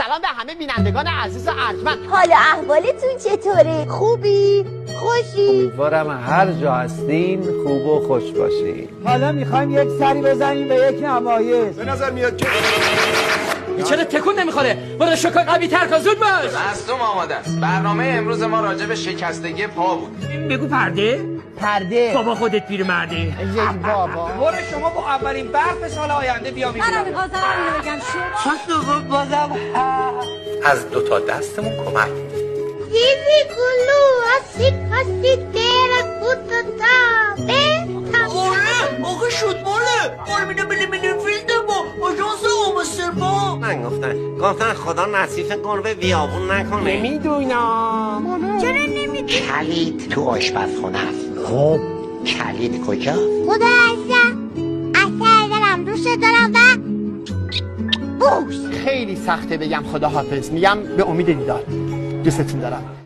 سلام به همه بینندگان عزیز و ارجمند. حال احوالتون چطوره؟ خوبی؟ خوشی؟ امیدوارم هر جا هستین خوب و خوش باشین. حالا میخوایم یک سری بزنیم به یک نمایش. به نظر میاد که چرا تکون نمیخوره؟ برو شکا قوی تر کن، زود باش. مصدوم آماده است. برنامه امروز ما راجع به شکستگی پا بود. بگو پرده؟ پرده. بابا خودت پیرمرده. ای بابا. برو شما با اولین برف سال آینده بیا میبینم. منم میخواستم اینو بگم شما بازم از دوتا دستمون کمک. دیدی گلو هستی تیره کتا آقا شد ماله میده بلی فیلده با آژانس آمستردام. من گفتن خدا نصیف گربه بیابون نکنه. نمیدونم. چرا نمیدونی؟ کلید تو آشپزخونه است. خب کلید کجا؟ خدا عزیزم اثر دارم دوست دارم و بوس خیلی سخته بگم خداحافظ. میگم به امید دیدار. دوستتون دارم.